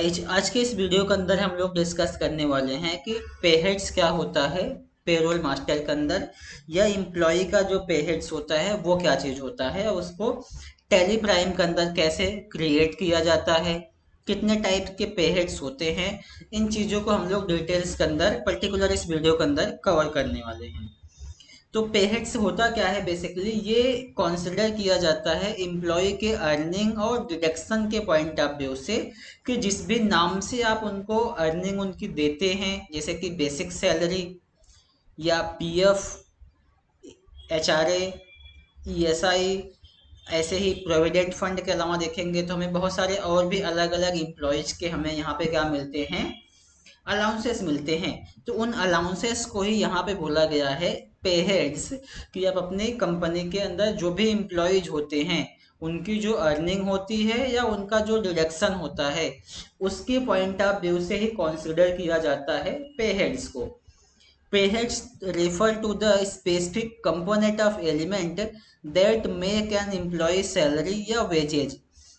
आज के इस वीडियो के अंदर हम लोग डिस्कस करने वाले हैं कि पे हेड्स क्या होता है पेरोल मास्टर के अंदर, या एम्प्लॉय का जो पे हेड्स होता है वो क्या चीज़ होता है, और उसको टैली प्राइम के अंदर कैसे क्रिएट किया जाता है, कितने टाइप के पे हेड्स होते हैं। इन चीज़ों को हम लोग डिटेल्स के अंदर पर्टिकुलर इस वीडियो के अंदर कवर करने वाले हैं। तो पे हेड्स होता क्या है, बेसिकली ये कंसिडर किया जाता है एम्प्लॉय के अर्निंग और डिडक्शन के पॉइंट ऑफ व्यू से, कि जिस भी नाम से आप उनको अर्निंग उनकी देते हैं, जैसे कि बेसिक सैलरी या पीएफ, एचआरए, ईएसआई, ऐसे ही प्रोविडेंट फंड के अलावा देखेंगे तो हमें बहुत सारे और भी अलग अलग एम्प्लॉयज के हमें यहाँ पे क्या मिलते हैं, अलाउंसेस मिलते हैं। तो उन अलाउंसेस को ही यहाँ पे बोला गया है पे हेड्स, कि आप अपने कंपनी के अंदर जो भी एम्प्लॉयज होते हैं उनकी जो अर्निंग होती है या उनका जो डिडक्शन होता है, उसके पॉइंट ऑफ व्यू से ही कंसिडर किया जाता है पे हेड्स को। पे heads refer to the specific component of element that make an employee salary या wages,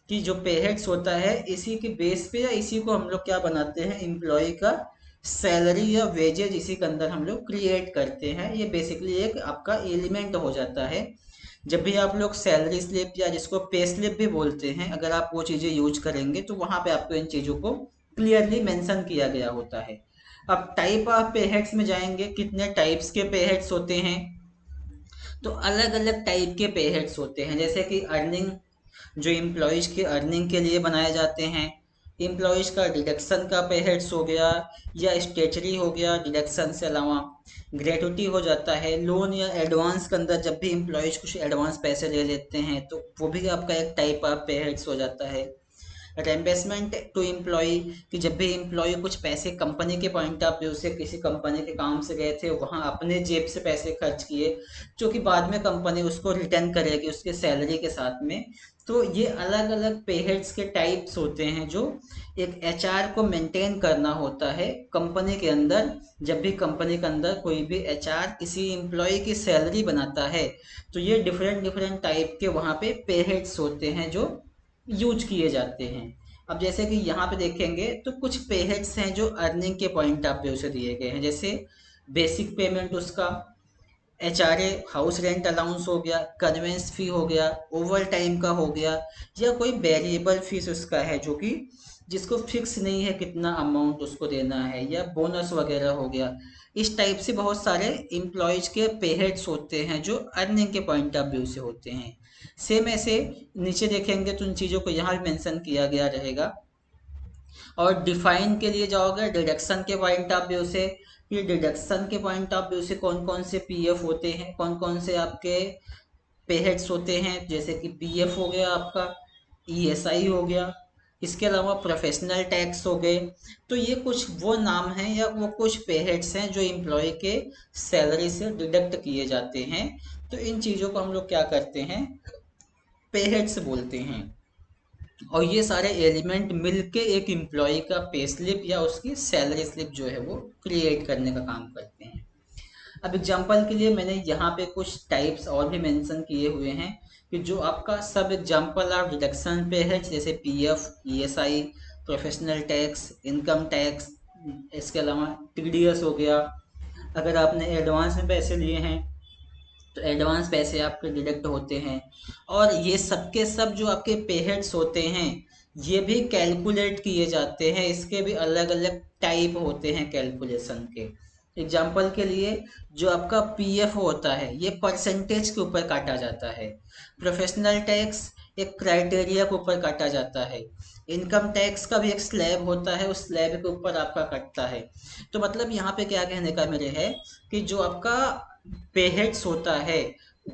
कि जो पे हेड्स होता है इसी के बेस पे या इसी को हम लोग क्या बनाते हैं, एम्प्लॉय का सैलरी या वेजेज इसी के अंदर हम लोग क्रिएट करते हैं। ये बेसिकली एक आपका एलिमेंट हो जाता है। जब भी आप लोग सैलरी स्लिप या जिसको पे स्लिप भी बोलते हैं, अगर आप वो चीज़ें यूज करेंगे तो वहाँ पे आपको इन चीज़ों को क्लियरली मेंशन किया गया होता है। अब टाइप ऑफ पे हेड्स में जाएंगे, कितने टाइप्स के पे हेड्स होते हैं। तो अलग अलग टाइप के पे हेड्स होते हैं, जैसे कि अर्निंग, जो एम्प्लॉयज के अर्निंग के लिए बनाए जाते हैं। एम्प्लॉयज का डिडक्शन का पे हेड्स हो गया, या स्टेचरी हो गया डिडक्शन से अलावा। ग्रेट्युटी हो जाता है, लोन या एडवांस के अंदर जब भी एम्प्लॉयज कुछ एडवांस पैसे ले लेते हैं तो वो भी आपका एक टाइप ऑफ पे हेड्स हो जाता है। रेम्बर्समेंट टू एम्प्लॉय, कि जब भी एम्प्लॉय कुछ पैसे कंपनी के पॉइंट ऑफ व्यू से किसी कंपनी के काम से गए थे, वहाँ अपने जेब से पैसे खर्च किए, जो कि बाद में कंपनी उसको रिटर्न करेगी उसके सैलरी के साथ में। तो ये अलग अलग पे हेड्स के टाइप्स होते हैं जो एक एचआर को मेंटेन करना होता है कंपनी के अंदर। जब भी कंपनी के अंदर कोई भी एचआर किसी एम्प्लॉय की सैलरी बनाता है, तो ये डिफरेंट डिफरेंट टाइप के वहाँ पे हेड्स होते हैं जो यूज किए जाते हैं। अब जैसे कि यहाँ पे देखेंगे तो कुछ पे हेड्स हैं जो अर्निंग के पॉइंट ऑफ व्यू से दिए गए हैं, जैसे बेसिक पेमेंट उसका, एचआरए हाउस रेंट अलाउंस हो गया, कन्वेंस फी हो गया, ओवर टाइम का हो गया, या कोई वेरिएबल फीस उसका है जो कि जिसको फिक्स नहीं है कितना अमाउंट उसको देना है, या बोनस वगैरह हो गया। इस टाइप से बहुत सारे एम्प्लॉयज के पे हेड्स होते हैं जो अर्निंग के पॉइंट ऑफ व्यू से होते हैं। सेम ऐसे नीचे देखेंगे तो उन चीज़ों को यहाँ भी मेंशन किया गया रहेगा। और डिफाइन के लिए जाओगे डिडक्शन के पॉइंट ऑफ व्यू से, ये डिडक्शन के पॉइंट ऑफ व्यू से कौन कौन से पीएफ होते हैं, कौन कौन से आपके पे हेड्स होते हैं, जैसे कि पीएफ हो गया आपका, ईएसआई हो गया, इसके अलावा प्रोफेशनल टैक्स हो गए। तो ये कुछ वो नाम हैं या वो कुछ पे हेड्स हैं जो एम्प्लॉय के सैलरी से डिडक्ट किए जाते हैं। तो इन चीज़ों को हम लोग क्या करते हैं, पे हेड्स बोलते हैं। और ये सारे एलिमेंट मिलके एक एम्प्लॉय का पे स्लिप या उसकी सैलरी स्लिप जो है वो क्रिएट करने का काम करते हैं। अब एग्जांपल के लिए मैंने यहाँ पे कुछ टाइप्स और भी मेंशन किए हुए हैं, कि जो आपका सब एग्जांपल ऑफ डिडक्शन पे है, जैसे PF, ESI, professional tax, income tax, इसके अलावा टीडीएस हो गया। अगर आपने एडवांस में पैसे लिए हैं तो एडवांस पैसे आपके डिडक्ट होते हैं। और ये सब के सब जो आपके पे हेड्स होते हैं ये भी कैलकुलेट किए जाते हैं, इसके भी अलग अलग टाइप होते हैं कैलकुलेशन के। एग्जाम्पल के लिए जो आपका पीएफ होता है ये परसेंटेज के ऊपर काटा जाता है। प्रोफेशनल टैक्स एक क्राइटेरिया के ऊपर काटा जाता है। इनकम टैक्स का भी एक स्लैब होता है, उस स्लैब के ऊपर आपका कटता है। तो मतलब यहाँ पे क्या कहने का मेरे है, कि जो आपका पे हेड्स होता है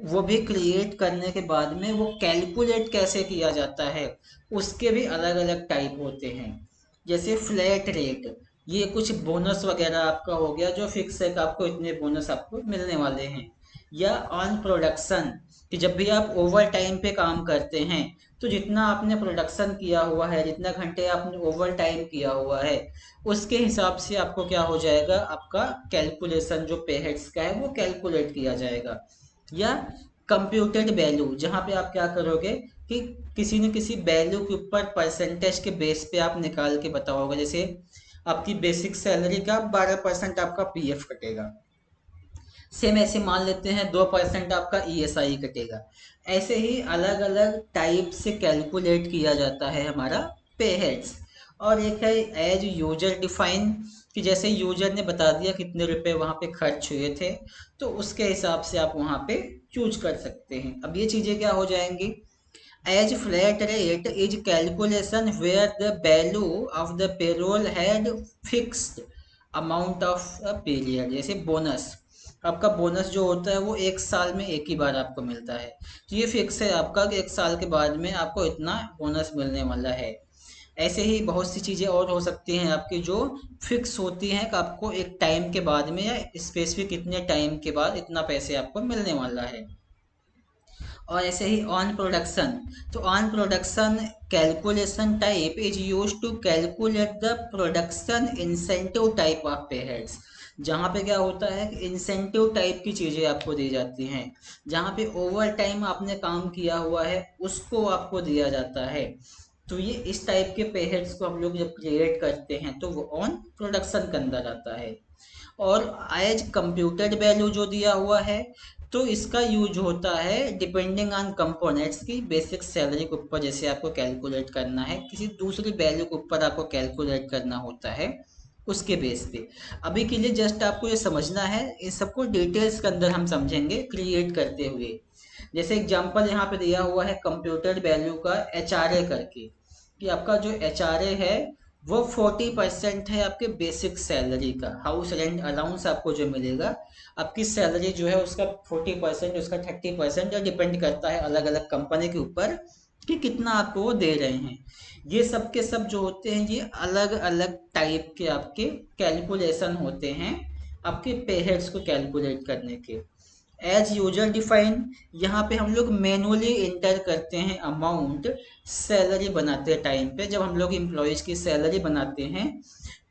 वो भी क्रिएट करने के बाद में वो कैलकुलेट कैसे किया जाता है, उसके भी अलग अलग टाइप होते हैं। जैसे फ्लैट रेट, ये कुछ बोनस वगैरह आपका हो गया जो फिक्स है कि आपको इतने बोनस आपको मिलने वाले हैं। या ऑन प्रोडक्शन, कि जब भी आप ओवर टाइम पे काम करते हैं तो जितना आपने प्रोडक्शन किया हुआ है, जितना घंटे आपने ओवर टाइम किया हुआ है, उसके हिसाब से आपको क्या हो जाएगा, आपका कैलकुलेशन जो पे हेड्स का है वो कैलकुलेट किया जाएगा। या कंप्यूटेड वैल्यू, जहाँ पे आप क्या करोगे, कि किसी न किसी वैल्यू के ऊपर परसेंटेज के बेस पे आप निकाल के बताओगे। जैसे आपकी बेसिक सैलरी का 12% आपका पीएफ कटेगा, सेम ऐसे मान लेते हैं 2% आपका ईएसआई कटेगा। ऐसे ही अलग अलग टाइप से कैलकुलेट किया जाता है हमारा पे हेड्स। और एक है एज यूजर डिफाइन, कि जैसे यूजर ने बता दिया कितने रुपए वहाँ पे खर्च हुए थे, तो उसके हिसाब से आप वहाँ पे चूज कर सकते हैं। अब ये चीज़ें क्या हो जाएंगी, as flat rate is calculation where the value of the payroll had fixed amount of a period. जैसे बोनस, आपका बोनस जो होता है वो एक साल में एक ही बार आपको मिलता है, तो ये फिक्स है आपका कि एक साल के बाद में आपको इतना बोनस मिलने वाला है। ऐसे ही बहुत सी चीज़ें और हो सकती हैं आपकी जो फिक्स होती हैं कि आपको एक टाइम के बाद में या स्पेसिफिक इतने टाइम के बाद इतना पैसे आपको मिलने वाला है। और ऐसे ही ऑन प्रोडक्शन, तो on production calculation type is use to calculate the production incentive type of pay heads. जहाँ पे क्या होता है कि इंसेंटिव टाइप की चीज़ें आपको दी जाती हैं, जहाँ पे ओवर टाइम आपने काम किया हुआ है उसको आपको दिया जाता है। तो ये इस टाइप के पे हेड्स को हम लोग जब क्रिएट करते हैं तो वो ऑन प्रोडक्शन के अंदर आता है। और एज कंप्यूटेड वैल्यू जो दिया हुआ है, तो इसका यूज होता है डिपेंडिंग ऑन कंपोनेंट्स की बेसिक सैलरी के ऊपर। जैसे आपको कैलकुलेट करना है किसी दूसरी वैल्यू के ऊपर, आपको कैलकुलेट करना होता है उसके बेस पे। अभी के लिए जस्ट आपको ये समझना है, इन सबको डिटेल्स के अंदर हम समझेंगे क्रिएट करते हुए। जैसे एग्जांपल यहाँ पे दिया हुआ है कंप्यूटर वैल्यू का एचआरए करके, कि आपका जो एचआरए है वो 40% है आपके बेसिक सैलरी का। हाउस रेंट अलाउंस आपको जो मिलेगा, आपकी सैलरी जो है उसका 40%, उसका 30%, या डिपेंड करता है अलग अलग कंपनी के ऊपर कि कितना आपको वो दे रहे हैं। ये सब के सब जो होते हैं ये अलग अलग टाइप के आपके कैलकुलेशन होते हैं आपके पे हेड्स को कैलकुलेट करने के। एज यूजर डिफाइन, यहाँ पे हम लोग मैनुअली इंटर करते हैं अमाउंट सैलरी बनाते टाइम पे। जब हम लोग एम्प्लॉयज़ की सैलरी बनाते हैं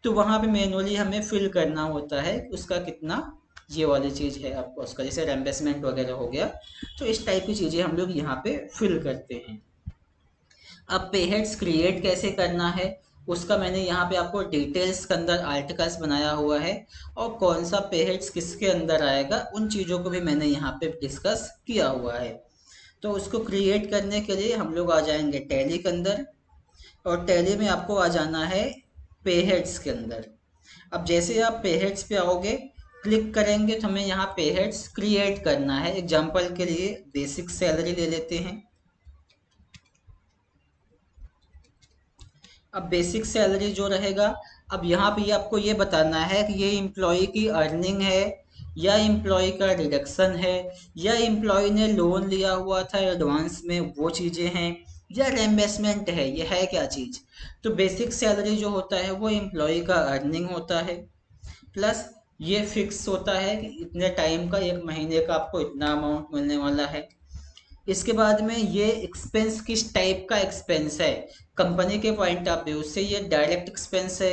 तो वहाँ पे मैनुअली हमें फिल करना होता है कि उसका कितना, ये वाली चीज़ है आपको उसका, जैसे रेम्बर्समेंट वगैरह हो गया, तो इस टाइप की चीज़ें हम लोग यहाँ पे फिल करते हैं। अब पे हेड्स क्रिएट कैसे करना है उसका मैंने यहाँ पे आपको डिटेल्स के अंदर आर्टिकल्स बनाया हुआ है, और कौन सा पे हेड्स किसके अंदर आएगा उन चीज़ों को भी मैंने यहाँ पे डिस्कस किया हुआ है। तो उसको क्रिएट करने के लिए हम लोग आ जाएंगे टैली के अंदर, और टैली में आपको आ जाना है पे हेड्स के अंदर। अब जैसे आप पे हेड्स पे आओगे, क्लिक करेंगे तो हमें यहाँ पे हेड्स क्रिएट करना है। एग्जाम्पल के लिए बेसिक सैलरी ले लेते हैं। अब बेसिक सैलरी जो रहेगा, अब यहाँ पे आपको ये बताना है कि ये इम्प्लॉय की अर्निंग है या इम्प्लॉय का डिडक्शन है, या इम्प्लॉय ने लोन लिया हुआ था एडवांस में वो चीज़ें हैं, या रेम्बर्समेंट है, ये है क्या चीज़। तो बेसिक सैलरी जो होता है वो इम्प्लॉय का अर्निंग होता है, प्लस ये फिक्स होता है कि इतने टाइम का, एक महीने का आपको इतना अमाउंट मिलने वाला है। इसके बाद में ये एक्सपेंस किस टाइप का एक्सपेंस है, कंपनी के पॉइंट ऑफ व्यू से ये डायरेक्ट एक्सपेंस है,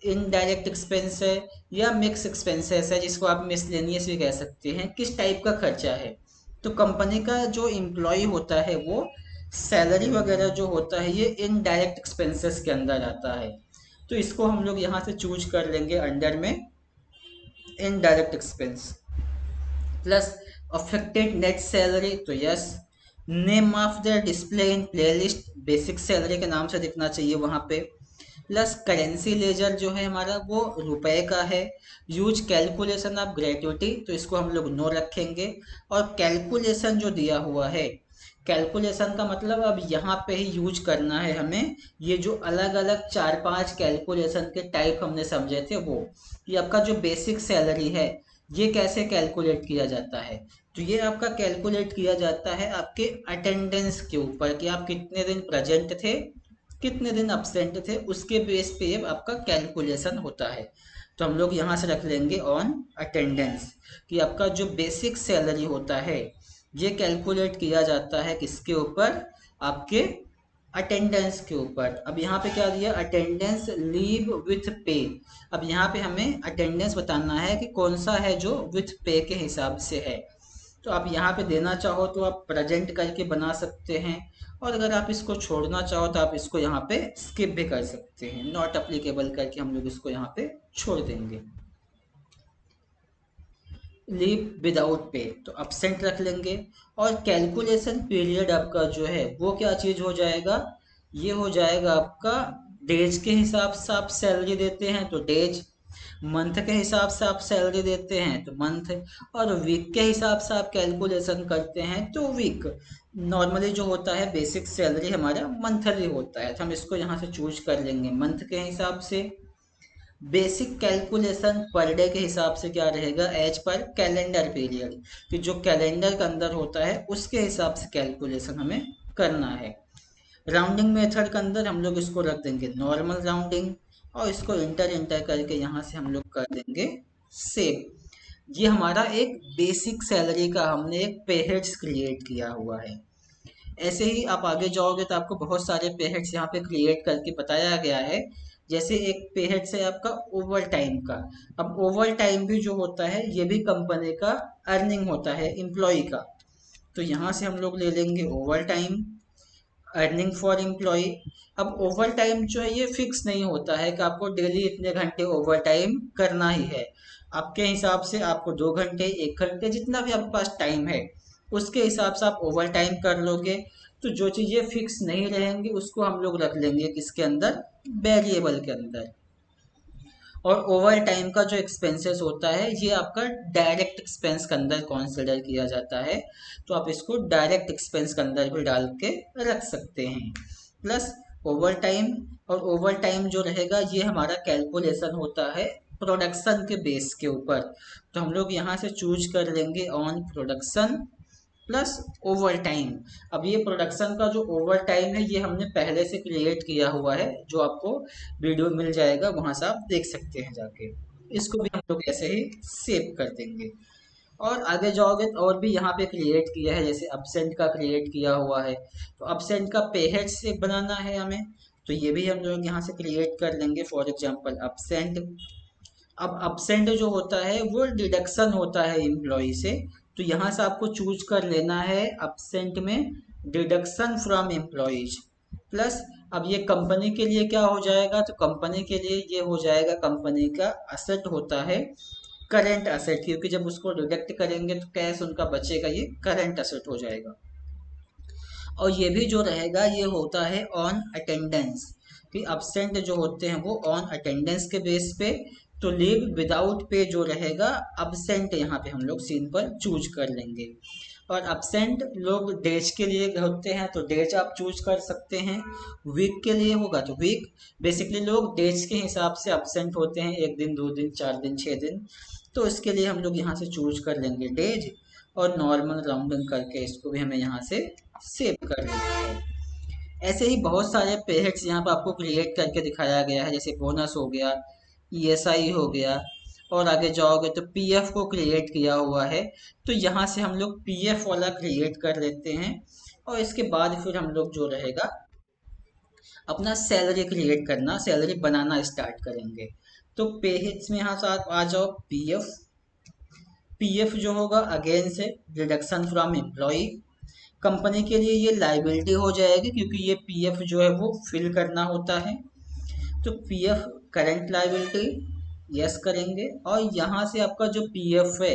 इनडायरेक्ट एक्सपेंस है, या मिक्स एक्सपेंसेस है, जिसको आप मिसलेनियस भी कह सकते हैं, किस टाइप का खर्चा है। तो कंपनी का जो एम्प्लॉय होता है वो सैलरी वगैरह जो होता है ये इनडायरेक्ट एक्सपेंसेस के अंदर आता है। तो इसको हम लोग यहाँ से चूज कर लेंगे अंडर में indirect expense. Plus affected net salary, तो yes. Name of the display in playlist, basic salary के नाम से दिखना चाहिए वहाँ पे। प्लस करेंसी लेजर जो है हमारा वो रुपए का है। यूज कैलकुलेशन ऑफ ग्रेट्युटी, तो इसको हम लोग नो रखेंगे। और कैलकुलेशन जो दिया हुआ है, कैलकुलेशन का मतलब अब यहाँ पे ही यूज करना है हमें, ये जो अलग अलग 4-5 कैलकुलेशन के टाइप हमने समझे थे वो। ये आपका जो बेसिक सैलरी है ये कैसे कैलकुलेट किया जाता है, तो ये आपका कैलकुलेट किया जाता है आपके अटेंडेंस के ऊपर, कि आप कितने दिन प्रेजेंट थे कितने दिन absent थे, उसके बेस पे ये आपका कैलकुलेशन होता है। तो हम लोग यहाँ से रख लेंगे ऑन अटेंडेंस, कि आपका जो बेसिक सैलरी होता है ये कैलकुलेट किया जाता है किसके ऊपर, आपके अटेंडेंस के ऊपर। अब यहाँ पे क्या दिया, अटेंडेंस लीव विथ पे। अब यहाँ पे हमें अटेंडेंस बताना है कि कौन सा है जो विथ पे के हिसाब से है। तो आप यहाँ पे देना चाहो तो आप प्रेजेंट करके बना सकते हैं, और अगर आप इसको छोड़ना चाहो तो आप इसको यहाँ पे स्किप भी कर सकते हैं, नॉट अप्लीकेबल करके हम लोग इसको यहाँ पे छोड़ देंगे। लीव विदाउट पे तो absent रख लेंगे। और कैलकुलेशन पीरियड आपका जो है वो क्या चीज हो जाएगा, ये हो जाएगा आपका डेज के हिसाब से आप सैलरी देते हैं तो डेज, मंथ के हिसाब से आप सैलरी देते हैं तो मंथ, और वीक के हिसाब से आप कैलकुलेशन करते हैं तो वीक। नॉर्मली जो होता है बेसिक सैलरी हमारा मंथली होता है, तो हम इसको यहाँ से चूज कर लेंगे मंथ के हिसाब से। बेसिक कैलकुलेशन पर डे के हिसाब से क्या रहेगा, एज पर कैलेंडर पीरियड, कि जो कैलेंडर के अंदर होता है उसके हिसाब से कैलकुलेशन हमें करना है। राउंडिंग मेथड के अंदर हम लोग इसको रख देंगे नॉर्मल राउंडिंग, और इसको इंटर इंटर करके यहाँ से हम लोग कर देंगे सेव। ये हमारा एक बेसिक सैलरी का हमने एक पे हेड्स क्रिएट किया हुआ है। ऐसे ही आप आगे जाओगे तो आपको बहुत सारे पे हेड्स यहाँ पे क्रिएट करके बताया गया है। जैसे एक पे हेड्स है आपका ओवर टाइम का। अब ओवर टाइम भी जो होता है ये भी कंपनी का अर्निंग होता है एम्प्लॉय का। तो यहाँ से हम लोग ले लेंगे overtime, earning for employ. अब ओवर टाइम जो है ये फिक्स नहीं होता है कि आपको डेली इतने घंटे ओवर टाइम करना ही है। आपके हिसाब से आपको 2 घंटे 1 घंटे जितना भी आपके पास टाइम है उसके हिसाब से आप ओवर टाइम कर लोगे। तो जो चीज़ें फिक्स नहीं रहेंगी उसको हम लोग रख लेंगे किसके अंदर, वेरिएबल के अंदर। और ओवर टाइम का जो एक्सपेंसेस होता है ये आपका डायरेक्ट एक्सपेंस के अंदर कंसिडर किया जाता है, तो आप इसको डायरेक्ट एक्सपेंस के अंदर भी डाल के रख सकते हैं। प्लस ओवर टाइम, और ओवर टाइम जो रहेगा ये हमारा कैलकुलेशन होता है प्रोडक्शन के बेस के ऊपर। तो हम लोग यहाँ से चूज कर लेंगे on production plus over time. अब ये प्रोडक्शन का जो ओवर टाइम है ये हमने पहले से क्रिएट किया हुआ है, जो आपको वीडियो मिल जाएगा वहां से आप देख सकते हैं जाके। इसको भी हम लोग ऐसे ही सेव कर देंगे। और आगे जाओगे तो और भी यहाँ पे क्रिएट किया है, जैसे अपसेंट का क्रिएट किया हुआ है। तो अपसेंट का पे हेड से बनाना है हमें, तो ये भी हम लोग यहाँ से क्रिएट कर लेंगे। For example absent. अब अपसेंट जो होता है वो डिडक्शन होता है एम्प्लॉय से, तो यहाँ से आपको चूज कर लेना है अपसेंट में डिडक्शन फ्रॉम एम्प्लॉयज। प्लस अब ये कंपनी के लिए क्या हो जाएगा, तो कंपनी के लिए ये हो जाएगा कंपनी का असेट होता है, करंट असेट, क्योंकि जब उसको डिडक्ट करेंगे तो कैश उनका बचेगा, ये करंट असेट हो जाएगा। और ये भी जो रहेगा ये होता है ऑन अटेंडेंस, कि अब्सेंट जो होते हैं वो ऑन अटेंडेंस के बेस पे। तो लीव विदाउट पे जो रहेगा अब्सेंट यहाँ पे हम लोग सीन पर चूज कर लेंगे। और अब्सेंट लोग डेज के लिए होते हैं तो डेज आप चूज कर सकते हैं, वीक के लिए होगा तो वीक। बेसिकली लोग डेज के हिसाब से अब्सेंट होते हैं, 1 दिन 2 दिन 4 दिन 6 दिन। तो इसके लिए हम लोग यहाँ से चूज कर लेंगे डेज, और नॉर्मल राउंडिंग करके इसको भी हमें यहाँ से सेव कर लेना है। ऐसे ही बहुत सारे पेहेड्स यहाँ पर आपको क्रिएट करके दिखाया गया है, जैसे बोनस हो गया, ईएसआई हो गया, और आगे जाओगे तो पीएफ को क्रिएट किया हुआ है। तो यहाँ से हम लोग पीएफ वाला क्रिएट कर लेते हैं, और इसके बाद फिर हम लोग जो रहेगा अपना सैलरी क्रिएट करना, सैलरी बनाना स्टार्ट करेंगे। तो पेहेड्स में यहाँ से आप आ जाओ पीएफ। पीएफ जो होगा अगेन से डिडक्शन फ्रॉम एम्प्लॉय। कंपनी के लिए ये लाइबिलिटी हो जाएगी, क्योंकि ये पीएफ जो है वो फिल करना होता है। तो पीएफ करंट लाइबिलिटी यस करेंगे, और यहाँ से आपका जो पीएफ है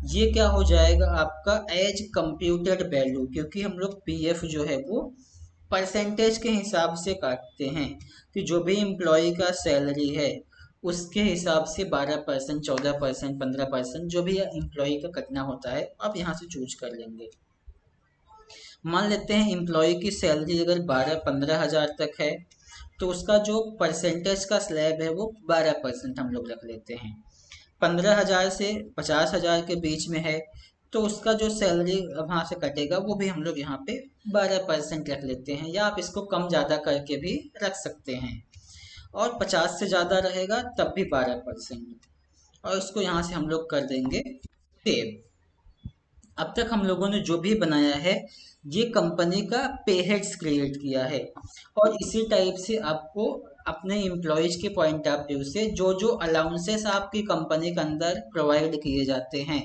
ये क्या हो जाएगा आपका एज कंप्यूटेड वैल्यू, क्योंकि हम लोग पीएफ जो है वो परसेंटेज के हिसाब से काटते हैं, कि जो भी एम्प्लॉय का सैलरी है उसके हिसाब से 12% 14% 15% जो भी एम्प्लॉय का कटना होता है आप यहाँ से चूज कर लेंगे। मान लेते हैं एम्प्लॉय की सैलरी अगर 12-15 हज़ार तक है, तो उसका जो परसेंटेज का स्लैब है वो 12% हम लोग रख लेते हैं। 15 हज़ार से 50 हज़ार के बीच में है तो उसका जो सैलरी वहाँ से कटेगा वो भी हम लोग यहाँ पे 12% रख लेते हैं, या आप इसको कम ज़्यादा करके भी रख सकते हैं। और 50 से ज़्यादा रहेगा तब भी 12%, और इसको यहाँ से हम लोग कर देंगे सेव। अब तक हम लोगों ने जो भी बनाया है ये कंपनी का पे हेड्स क्रिएट किया है, और इसी टाइप से आपको अपने एम्प्लॉयज के पॉइंट ऑफ व्यू से जो जो अलाउंसेस आपकी कंपनी के अंदर प्रोवाइड किए जाते हैं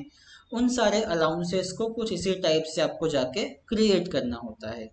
उन सारे अलाउंसेस को कुछ इसी टाइप से आपको जाके क्रिएट करना होता है।